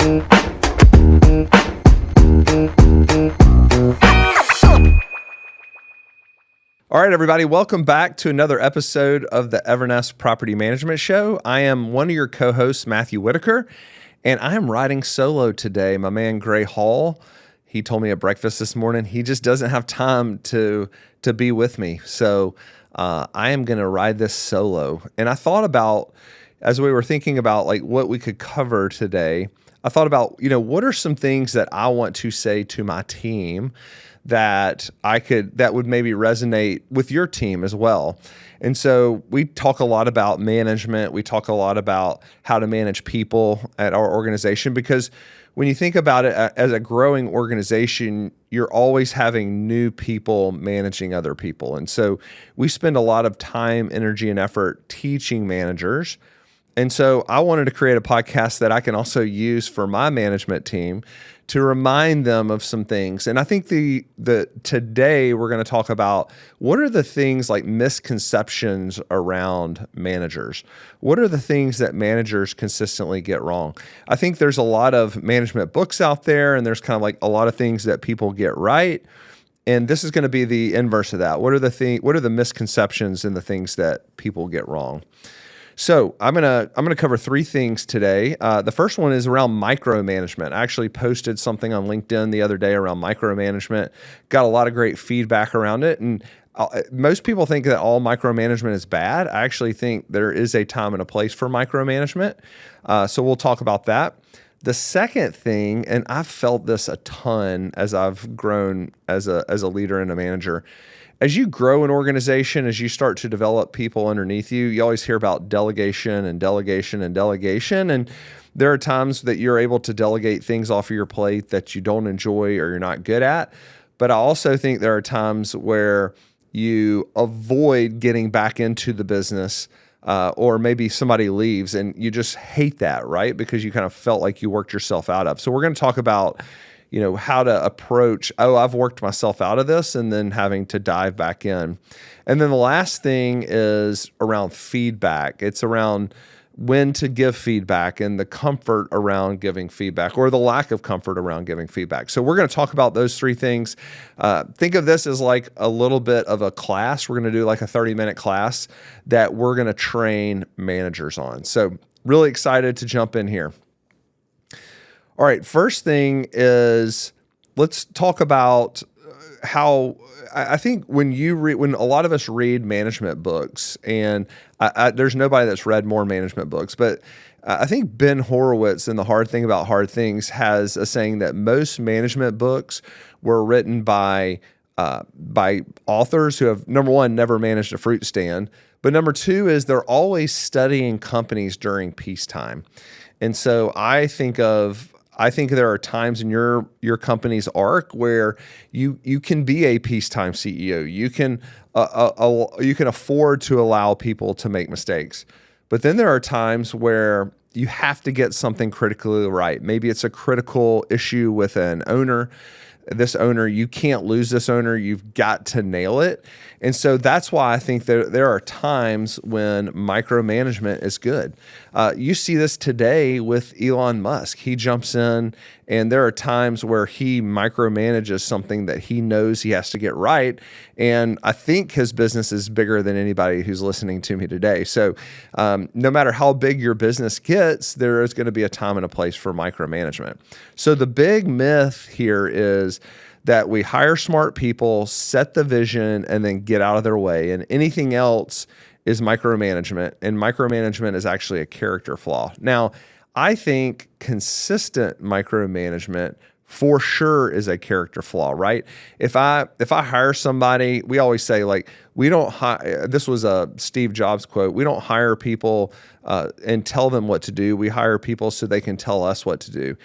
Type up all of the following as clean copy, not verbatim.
All right, everybody, welcome back to another episode of the Evernest Property Management Show. I am one of your co-hosts, Matthew Whitaker, and I am riding solo today. My man, Gray Hall, he told me at breakfast this morning, he just doesn't have time to be with me. So I am going to ride this solo. And I thought about, as we were thinking about like what we could cover today, I thought about, what are some things that I want to say to my team that would maybe resonate with your team as well. And so we talk a lot about management. We talk a lot about how to manage people at our organization, because when you think about it as a growing organization, you're always having new people managing other people. And so we spend a lot of time, energy, and effort teaching managers. And so I wanted to create a podcast that I can also use for my management team to remind them of some things. And I think today we're going to talk about what are the things like misconceptions around managers. What are the things that managers consistently get wrong? I think there's a lot of management books out there, and there's kind of like a lot of things that people get right. And this is going to be the inverse of that. What are the misconceptions and the things that people get wrong? So I'm gonna cover three things today. The first one is around micromanagement. I actually posted something on LinkedIn the other day around micromanagement. Got a lot of great feedback around it, and most people think that all micromanagement is bad. I actually think there is a time and a place for micromanagement. So we'll talk about that. The second thing, and I've felt this a ton as I've grown as a leader and a manager. As you grow an organization, as you start to develop people underneath you, you always hear about delegation and delegation and delegation. And there are times that you're able to delegate things off of your plate that you don't enjoy or you're not good at. But I also think there are times where you avoid getting back into the business, or maybe somebody leaves and you just hate that, right? Because you kind of felt like you worked yourself out of. So we're going to talk about how to approach, I've worked myself out of this, and then having to dive back in. And then the last thing is around feedback. It's around when to give feedback and the comfort around giving feedback, or the lack of comfort around giving feedback. So we're going to talk about those three things. Think of this as like a little bit of a class. We're going to do like a 30-minute class that we're going to train managers on. So really excited to jump in here. All right, first thing is let's talk about how I think when a lot of us read management books, and there's nobody that's read more management books, but I think Ben Horowitz in The Hard Thing About Hard Things has a saying that most management books were written by authors who have, number one, never managed a fruit stand, but number two is they're always studying companies during peacetime. And so I think there are times in your company's arc where you can be a peacetime CEO. You can afford to allow people to make mistakes. But then there are times where you have to get something critically right. Maybe it's a critical issue with an owner. This owner, you can't lose this owner. You've got to nail it. And so that's why I think there are times when micromanagement is good. You see this today with Elon Musk. He jumps in, and there are times where he micromanages something that he knows he has to get right. And I think his business is bigger than anybody who's listening to me today. So no matter how big your business gets, there is going to be a time and a place for micromanagement. So the big myth here is that we hire smart people, set the vision, and then get out of their way. And anything else is micromanagement. And micromanagement is actually a character flaw. Now, I think consistent micromanagement for sure is a character flaw, right? If I hire somebody, we always say like, we don't hire, this was a Steve Jobs quote, we don't hire people and tell them what to do. We hire people so they can tell us what to do.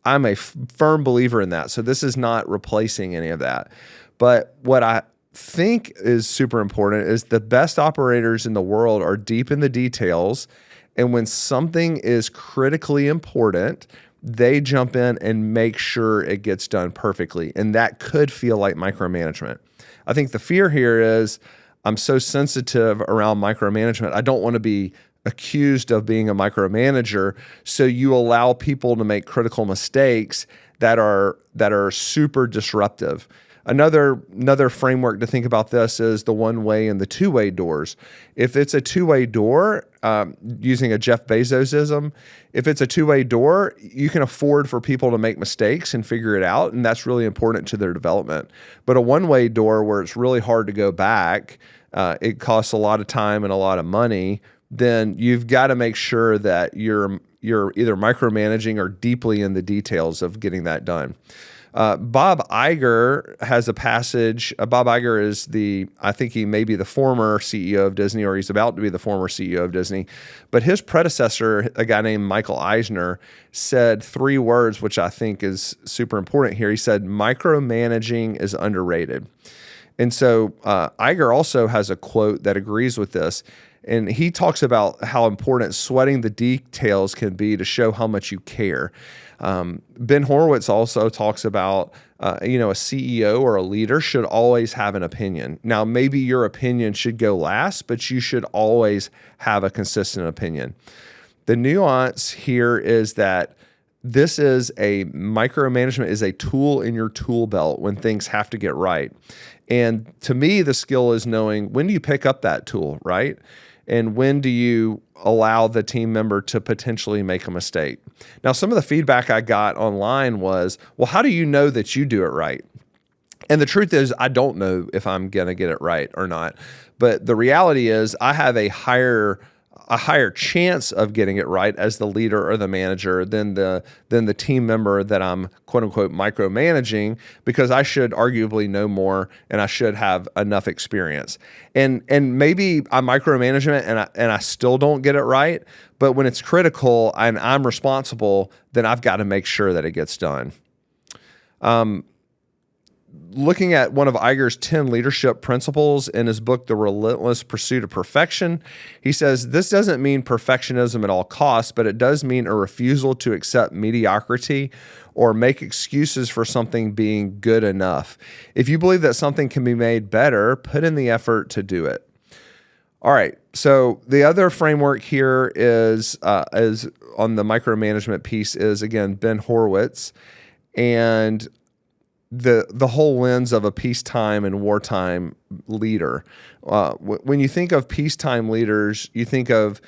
I'm a firm believer in that. So this is not replacing any of that. But what I think is super important is the best operators in the world are deep in the details. And when something is critically important, they jump in and make sure it gets done perfectly. And that could feel like micromanagement. I think the fear here is I'm so sensitive around micromanagement. I don't want to be accused of being a micromanager. So you allow people to make critical mistakes that are super disruptive. Another framework to think about this is the one-way and the two-way doors. If it's a two-way door, using a Jeff Bezosism, if it's a two-way door, you can afford for people to make mistakes and figure it out, and that's really important to their development. But a one-way door where it's really hard to go back, it costs a lot of time and a lot of money, then you've got to make sure that you're either micromanaging or deeply in the details of getting that done. Bob Iger has a passage. Bob Iger is I think he may be the former CEO of Disney, or he's about to be the former CEO of Disney. But his predecessor, a guy named Michael Eisner, said 3 words, which I think is super important here. He said, micromanaging is underrated. And so Iger also has a quote that agrees with this. And he talks about how important sweating the details can be to show how much you care. Ben Horowitz also talks about, a CEO or a leader should always have an opinion. Now, maybe your opinion should go last, but you should always have a consistent opinion. The nuance here is that micromanagement is a tool in your tool belt when things have to get right. And to me, the skill is knowing when do you pick up that tool, right? And when do you allow the team member to potentially make a mistake? Now, some of the feedback I got online was, well, how do you know that you do it right? And the truth is, I don't know if I'm going to get it right or not. But the reality is I have a higher chance of getting it right as the leader or the manager than the team member that I'm quote unquote micromanaging, because I should arguably know more and I should have enough experience. And maybe I'm micromanagement and I still don't get it right, but when it's critical and I'm responsible, then I've got to make sure that it gets done. Looking at one of Iger's 10 leadership principles in his book, The Relentless Pursuit of Perfection, he says, this doesn't mean perfectionism at all costs, but it does mean a refusal to accept mediocrity or make excuses for something being good enough. If you believe that something can be made better, put in the effort to do it. All right, so the other framework here is on the micromanagement piece is, again, Ben Horowitz, and the whole lens of a peacetime and wartime leader. When you think of peacetime leaders, you think of,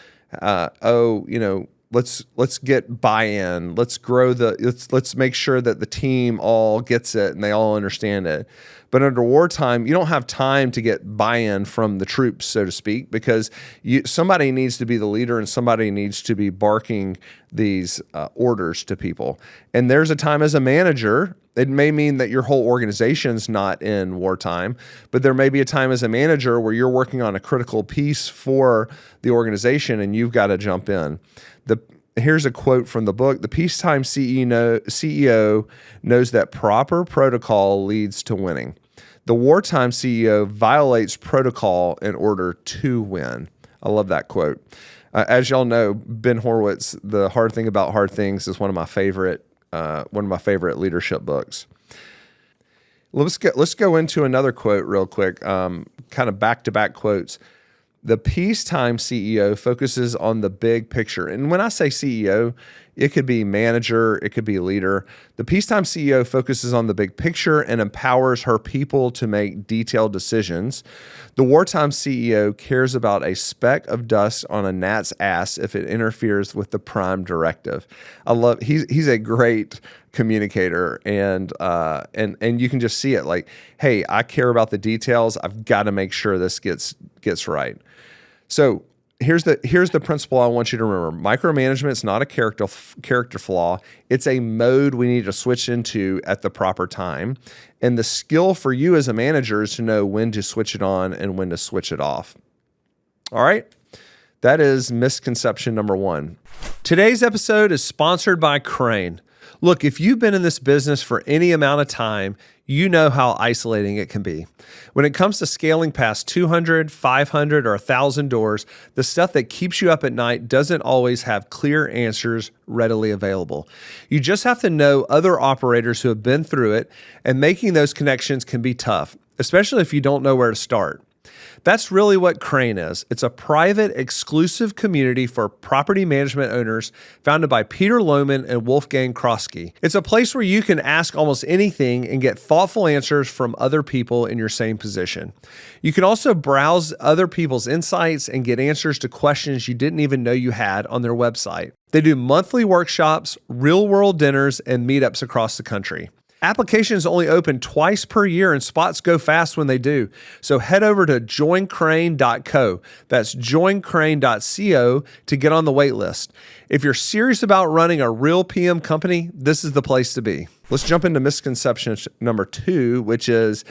let's get buy-in. Let's grow let's make sure that the team all gets it and they all understand it. But under wartime, you don't have time to get buy-in from the troops, so to speak, because somebody needs to be the leader and somebody needs to be barking these orders to people. And there's a time as a manager. It may mean that your whole organization's not in wartime, but there may be a time as a manager where you're working on a critical piece for the organization and you've got to jump in. Here's a quote from the book. The peacetime CEO knows that proper protocol leads to winning. The wartime CEO violates protocol in order to win. I love that quote. As y'all know, Ben Horowitz, The Hard Thing About Hard Things is one of my favorite leadership books. Let's go into another quote real quick, kind of back-to-back quotes. The peacetime CEO focuses on the big picture. And when I say CEO, it could be manager, it could be leader. The peacetime CEO focuses on the big picture and empowers her people to make detailed decisions. The wartime CEO cares about a speck of dust on a gnat's ass if it interferes with the prime directive. He's a great communicator, and you can just see it like, hey, I care about the details. I've got to make sure this gets right. So here's the principle I want you to remember. Micromanagement is not a character flaw. It's a mode we need to switch into at the proper time. And the skill for you as a manager is to know when to switch it on and when to switch it off. All right? That is misconception number 1. Today's episode is sponsored by Crane. Look, if you've been in this business for any amount of time, you know how isolating it can be. When it comes to scaling past 200, 500, or 1,000 doors, the stuff that keeps you up at night doesn't always have clear answers readily available. You just have to know other operators who have been through it, and making those connections can be tough, especially if you don't know where to start. That's really what Crane is. It's a private, exclusive community for property management owners founded by Peter Lohman and Wolfgang Kroski. It's a place where you can ask almost anything and get thoughtful answers from other people in your same position. You can also browse other people's insights and get answers to questions you didn't even know you had on their website. They do monthly workshops, real-world dinners, and meetups across the country. Applications only open twice per year and spots go fast when they do. So head over to joincrane.co. That's joincrane.co to get on the wait list. If you're serious about running a real PM company, this is the place to be. Let's jump into misconception number 2, which is,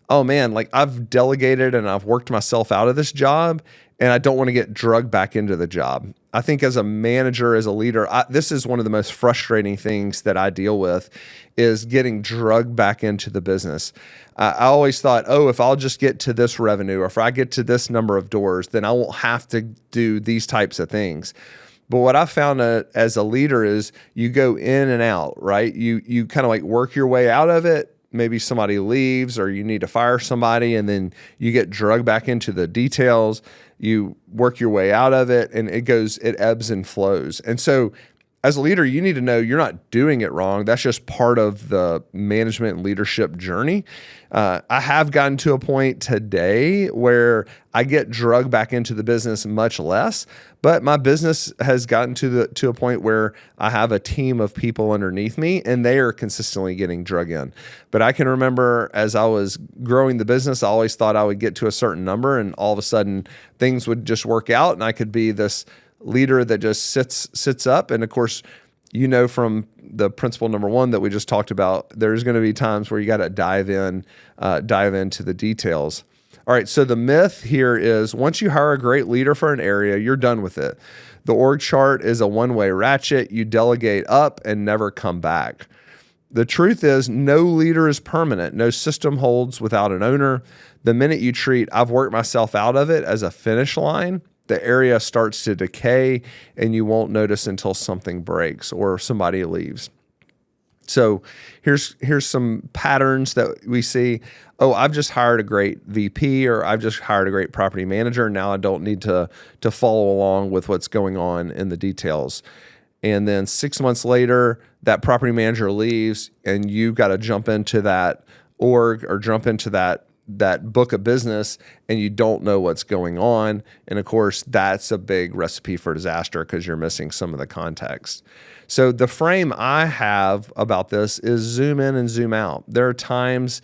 oh man, like I've delegated and I've worked myself out of this job and I don't want to get drugged back into the job. I think as a manager, as a leader, this is one of the most frustrating things that I deal with is getting drugged back into the business. I always thought, oh, if I'll just get to this revenue or if I get to this number of doors, then I won't have to do these types of things. But what I found as a leader is you go in and out, right? You kind of like work your way out of it. Maybe somebody leaves or you need to fire somebody and then you get drugged back into the details. You work your way out of it and it ebbs and flows. And so as a leader, you need to know you're not doing it wrong. That's just part of the management and leadership journey. I have gotten to a point today where I get drugged back into the business much less, but my business has gotten to a point where I have a team of people underneath me and they are consistently getting drugged in. But I can remember as I was growing the business, I always thought I would get to a certain number and all of a sudden things would just work out and I could be this leader that just sits up. And of course, you know, from the principle number 1 that we just talked about, there's going to be times where you got to dive into the details. All right. So the myth here is once you hire a great leader for an area, you're done with it. The org chart is a one-way ratchet. You delegate up and never come back. The truth is no leader is permanent. No system holds without an owner. The minute you treat, I've worked myself out of it as a finish line, the area starts to decay and you won't notice until something breaks or somebody leaves. So here's some patterns that we see. Oh, I've just hired a great VP or I've just hired a great property manager. Now I don't need to follow along with what's going on in the details. And then 6 months later, that property manager leaves and you've got to jump into that org or jump into that book of business and you don't know what's going on. And of course, that's a big recipe for disaster because you're missing some of the context. So the frame I have about this is zoom in and zoom out. There are times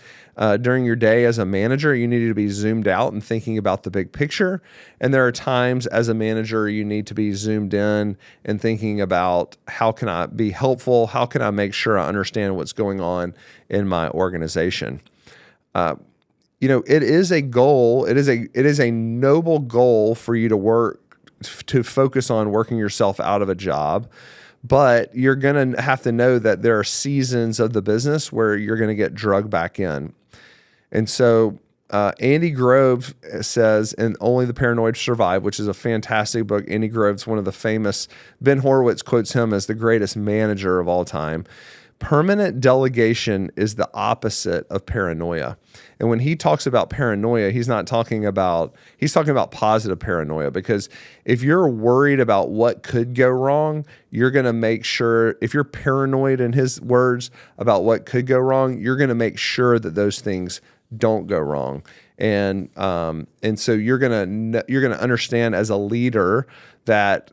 during your day as a manager, you need to be zoomed out and thinking about the big picture. And there are times as a manager, you need to be zoomed in and thinking about how can I be helpful? How can I make sure I understand what's going on in my organization? You know, it is a goal. It is a noble goal for you to focus on working yourself out of a job, but you're going to have to know that there are seasons of the business where you're going to get drugged back in. And so Andy Grove says, and Only the Paranoid Survive, which is a fantastic book. Andy Grove's one of the famous, Ben Horowitz quotes him as the greatest manager of all time. Permanent delegation is the opposite of paranoia. And when he talks about paranoia, he's talking about positive paranoia, because if you're worried about what could go wrong, you're going to make sure, if you're paranoid in his words about what could go wrong, you're going to make sure that those things don't go wrong. And so you're going to understand as a leader that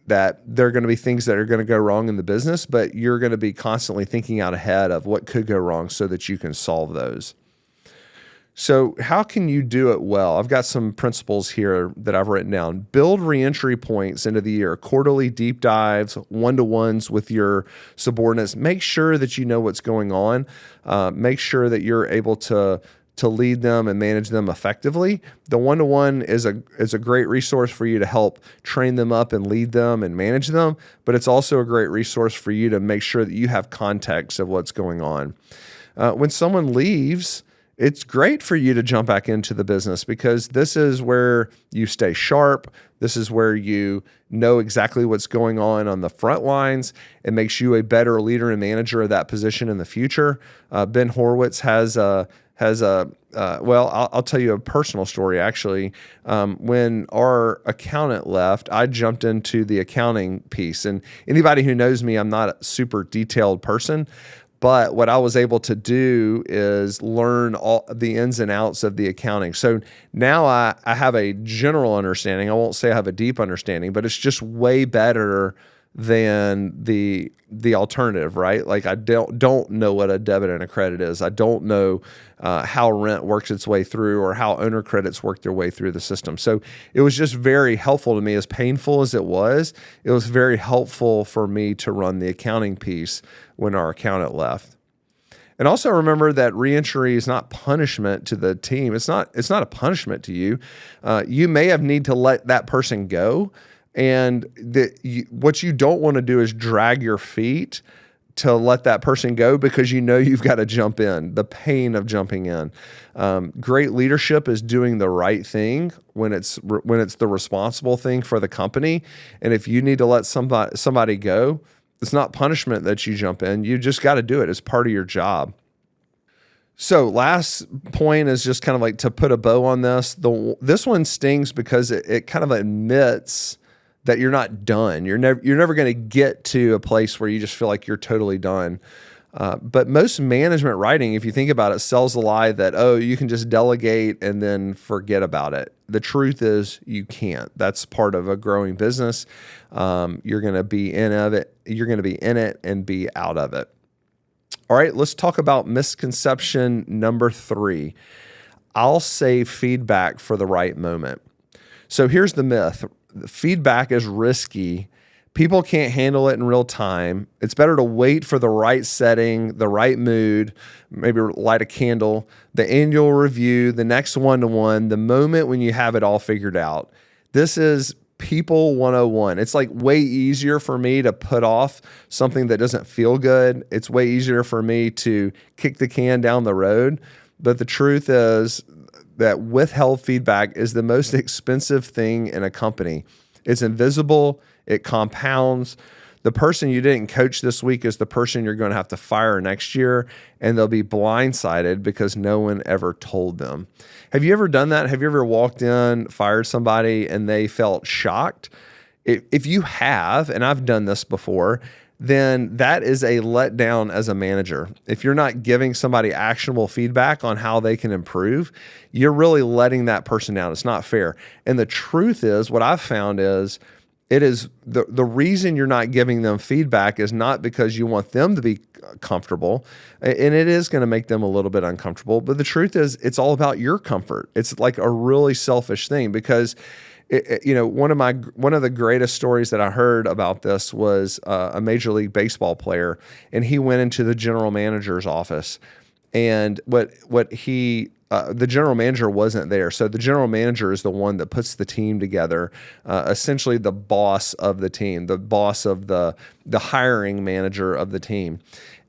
there are going to be things that are going to go wrong in the business, but you're going to be constantly thinking out ahead of what could go wrong so that you can solve those. So how can you do it well? I've got some principles here that I've written down. Build reentry points into the year, quarterly deep dives, one-to-ones with your subordinates. Make sure that you know what's going on. Make sure that you're able to lead them and manage them effectively. The one-to-one is a great resource for you to help train them up and lead them and manage them, but it's also a great resource for you to make sure that you have context of what's going on. When someone leaves, it's great for you to jump back into the business because this is where you stay sharp. This is where you know exactly what's going on the front lines. It makes you a better leader and manager of that position in the future. Ben Horowitz has a has a well, I'll tell you a personal story actually. When our accountant left, I jumped into the accounting piece. And anybody who knows me, I'm not a super detailed person. But what I was able to do is learn all the ins and outs of the accounting. So now I have a general understanding. I won't say I have a deep understanding, but it's just way better than the alternative, right? Like I don't know what a debit and a credit is. I don't know how rent works its way through or how owner credits work their way through the system. So it was just very helpful to me. As painful as it was very helpful for me to run the accounting piece when our accountant left. And also remember that reentry is not punishment to the team. It's not a punishment to you. You may have need to let that person go. And what you don't want to do is drag your feet to let that person go because you know you've got to jump in, the pain of jumping in. Great leadership is doing the right thing when it's the responsible thing for the company. And if you need to let somebody go, it's not punishment that you jump in. You just got to do it. It's part of your job. So last point is just kind of like to put a bow on this. This one stings because it kind of admits that you're not done. You're never going to get to a place where you just feel like you're totally done. But most management writing, if you think about it, sells the lie that, oh, you can just delegate and then forget about it. The truth is you can't. That's part of a growing business. You're going to be in it. You're going to be in it and be out of it. All right, let's talk about misconception number 3. I'll save feedback for the right moment. So here's the myth. Feedback is risky. People can't handle it in real time. It's better to wait for the right setting, the right mood, maybe light a candle, the annual review, the next one-to-one, the moment when you have it all figured out. This is people 101. It's like way easier for me to put off something that doesn't feel good. It's way easier for me to kick the can down the road. But the truth is that withheld feedback is the most expensive thing in a company. It's invisible. It compounds. The person you didn't coach this week is the person you're going to have to fire next year, and they'll be blindsided because no one ever told them. Have you ever done that? Have you ever walked in, fired somebody, and they felt shocked? If you have, and I've done this before, then that is a letdown as a manager. If you're not giving somebody actionable feedback on how they can improve, you're really letting that person down. It's not fair. And the truth is, what I've found is, it is the reason you're not giving them feedback is not because you want them to be comfortable, and it is going to make them a little bit uncomfortable. But the truth is, it's all about your comfort. It's like a really selfish thing because, one of the greatest stories that I heard about this was a Major League Baseball player, and he went into the general manager's office, and the general manager wasn't there. So the general manager is the one that puts the team together, essentially the boss of the team, the boss of the hiring manager of the team.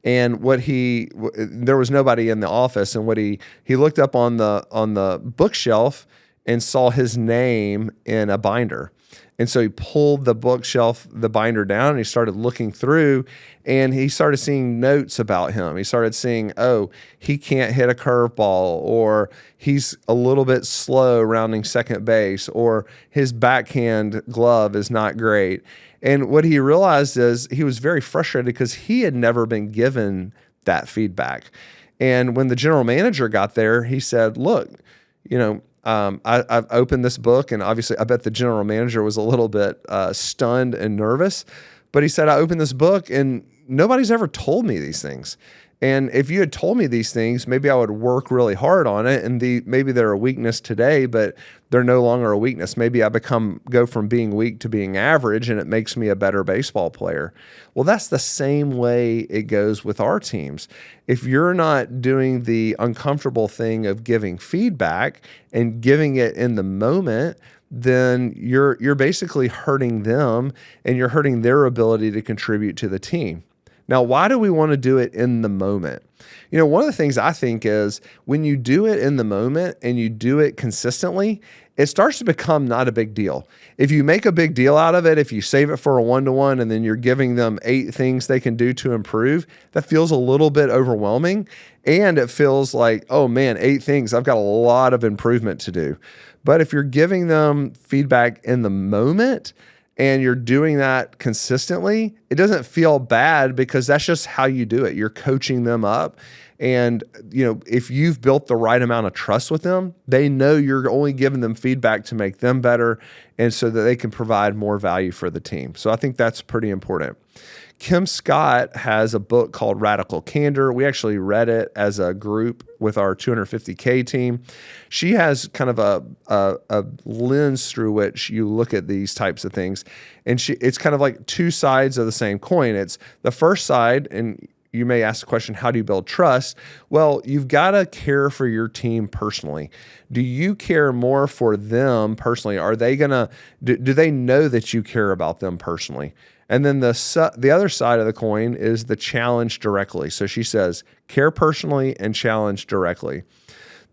And there was nobody in the office, and he looked up on the bookshelf and saw his name in a binder. And so he pulled the binder down, and he started looking through, and he started seeing notes about him. He started seeing, oh, he can't hit a curveball, or he's a little bit slow rounding second base, or his backhand glove is not great. And what he realized is he was very frustrated because he had never been given that feedback. And when the general manager got there, he said, look, I've opened this book, and obviously I bet the general manager was a little bit stunned and nervous, but he said, I opened this book and nobody's ever told me these things. And if you had told me these things, maybe I would work really hard on it. And maybe they're a weakness today, but they're no longer a weakness. Maybe I go from being weak to being average, and it makes me a better baseball player. Well, that's the same way it goes with our teams. If you're not doing the uncomfortable thing of giving feedback and giving it in the moment, then you're basically hurting them, and you're hurting their ability to contribute to the team. Now, why do we want to do it in the moment? One of the things I think is when you do it in the moment and you do it consistently, it starts to become not a big deal. If you make a big deal out of it, if you save it for a one-to-one and then you're giving them 8 things they can do to improve, that feels a little bit overwhelming. And it feels like, oh man, 8 things, I've got a lot of improvement to do. But if you're giving them feedback in the moment and you're doing that consistently, it doesn't feel bad because that's just how you do it. You're coaching them up. And, if you've built the right amount of trust with them, they know you're only giving them feedback to make them better and so that they can provide more value for the team. So I think that's pretty important. Kim Scott has a book called Radical Candor. We actually read it as a group with our 250K team. She has kind of a lens through which you look at these types of things. And it's kind of like 2 sides of the same coin. It's the first side, and you may ask the question, how do you build trust? Well, you've got to care for your team personally. Do you care more for them personally? Are they do they know that you care about them personally? And then the other side of the coin is the challenge directly. So she says, care personally and challenge directly.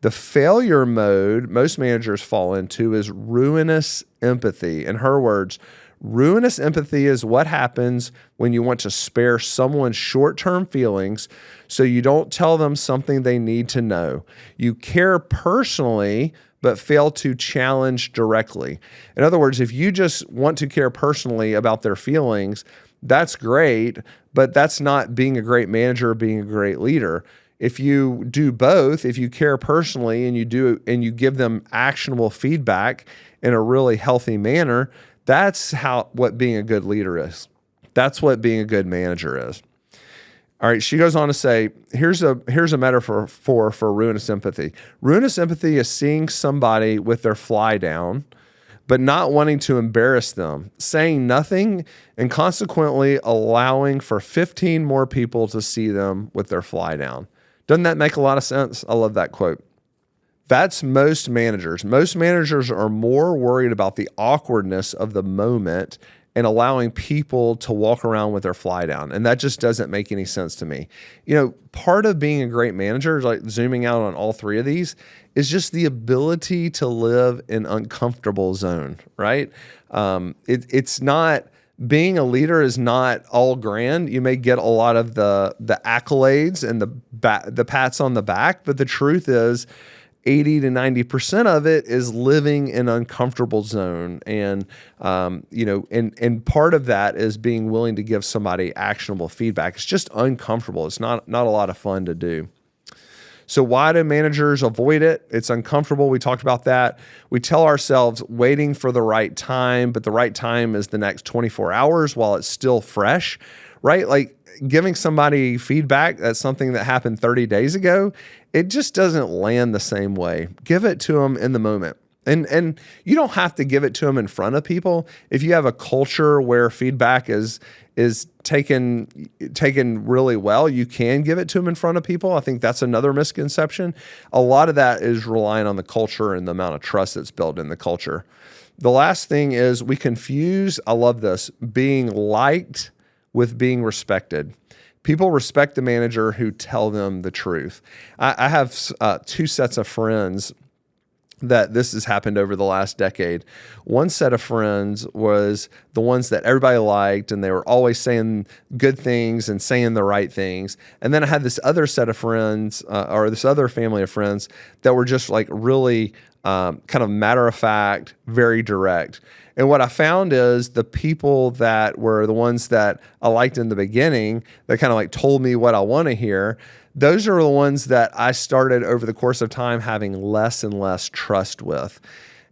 The failure mode most managers fall into is ruinous empathy. In her words, ruinous empathy is what happens when you want to spare someone's short-term feelings so you don't tell them something they need to know. You care personally, but fail to challenge directly. In other words, if you just want to care personally about their feelings, that's great, but that's not being a great manager or being a great leader. If you do both, if you care personally and you give them actionable feedback in a really healthy manner, that's what being a good leader is. That's what being a good manager is. All right, she goes on to say, here's a metaphor for ruinous empathy. Ruinous empathy is seeing somebody with their fly down, but not wanting to embarrass them, saying nothing, and consequently allowing for 15 more people to see them with their fly down. Doesn't that make a lot of sense? I love that quote. That's most managers. Most managers are more worried about the awkwardness of the moment and allowing people to walk around with their fly down. And that just doesn't make any sense to me. Part of being a great manager, like zooming out on all 3 of these, is just the ability to live in uncomfortable zone, right? It's not, being a leader is not all grand. You may get a lot of the accolades and the pats on the back, but the truth is 80 to 90% of it is living in an uncomfortable zone. And, and part of that is being willing to give somebody actionable feedback. It's just uncomfortable. It's not a lot of fun to do. So why do managers avoid it? It's uncomfortable. We talked about that. We tell ourselves waiting for the right time, but the right time is the next 24 hours while it's still fresh, right? Like giving somebody feedback that's something that happened 30 days ago, it just doesn't land the same way. Give it to them in the moment. And you don't have to give it to them in front of people. If you have a culture where feedback is taken really well, you can give it to them in front of people. I think that's another misconception. A lot of that is relying on the culture and the amount of trust that's built in the culture. The last thing is we confuse, I love this, being liked with being respected. People respect the manager who tell them the truth. I have 2 sets of friends that this has happened over the last decade. One set of friends was the ones that everybody liked, and they were always saying good things and saying the right things. And then I had this other set of friends, or this other family of friends that were just like really kind of matter of fact, very direct. And what I found is the people that were the ones that I liked in the beginning, that kind of like told me what I want to hear, those are the ones that I started over the course of time having less and less trust with.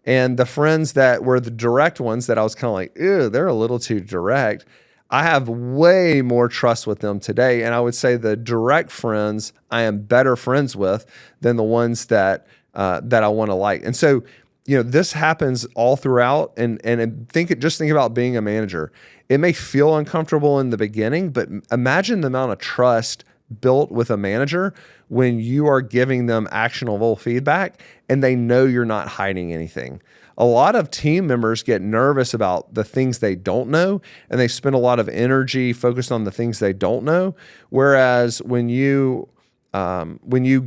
And the friends that were the direct ones that I was kind of like, ew, they're a little too direct, I have way more trust with them today. And I would say the direct friends I am better friends with than the ones that I want to like. And so, this happens all throughout. And think about being a manager. It may feel uncomfortable in the beginning, but imagine the amount of trust built with a manager when you are giving them actionable feedback and they know you're not hiding anything. a lot of team members get nervous about the things they don't know, and they spend a lot of energy focused on the things they don't know. Whereas when you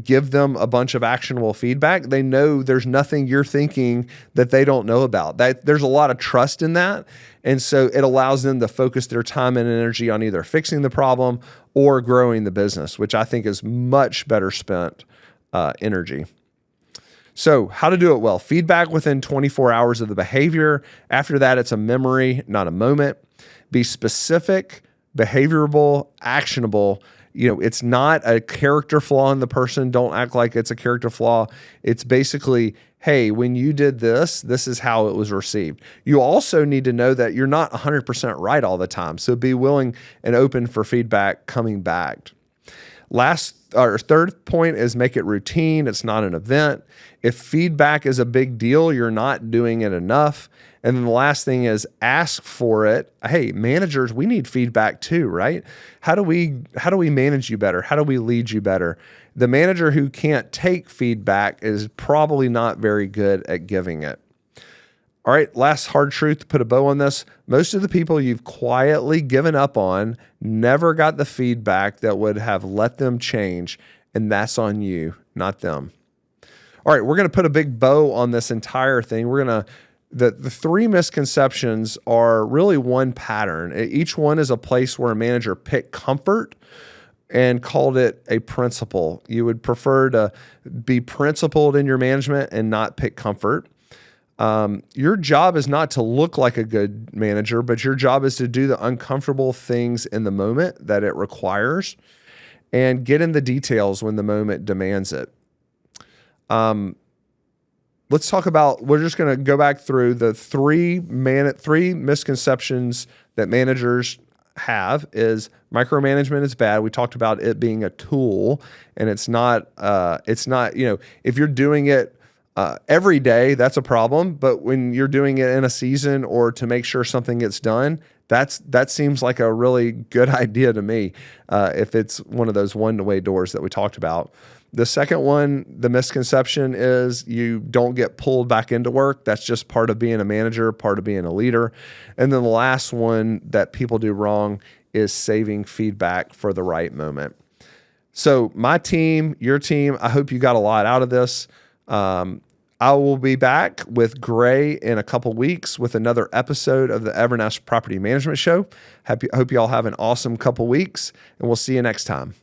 give them a bunch of actionable feedback, they know there's nothing you're thinking that they don't know about. That there's a lot of trust in that. And so it allows them to focus their time and energy on either fixing the problem or growing the business, which I think is much better spent energy. So how to do it well. Feedback within 24 hours of the behavior. After that, it's a memory, not a moment. Be specific, behaviorable, actionable. It's not a character flaw in the person. Don't act like it's a character flaw. It's basically, hey, when you did this, this is how it was received. You also need to know that you're not 100% right all the time. So be willing and open for feedback coming back. Third point is make it routine. It's not an event. If feedback is a big deal, you're not doing it enough. And then the last thing is ask for it. Hey, managers, we need feedback too, right? How do we manage you better? How do we lead you better? The manager who can't take feedback is probably not very good at giving it. All right, last hard truth to put a bow on this. Most of the people you've quietly given up on never got the feedback that would have let them change, and that's on you, not them. All right, we're going to put a big bow on this entire thing. The three misconceptions are really one pattern. Each one is a place where a manager picked comfort and called it a principle. You would prefer to be principled in your management and not pick comfort. Your job is not to look like a good manager, but your job is to do the uncomfortable things in the moment that it requires and get in the details when the moment demands it. Let's talk about, we're just going to go back through the three misconceptions that managers have. Is micromanagement is bad. We talked about it being a tool, and it's not, if you're doing it every day, that's a problem. But when you're doing it in a season or to make sure something gets done, that seems like a really good idea to me, if it's one of those one-way doors that we talked about. The second one, the misconception is you don't get pulled back into work. That's just part of being a manager, part of being a leader. And then the last one that people do wrong is saving feedback for the right moment. So my team, your team, I hope you got a lot out of this. I will be back with Gray in a couple weeks with another episode of the Evernest Property Management Show. Hope you all have an awesome couple weeks, and we'll see you next time.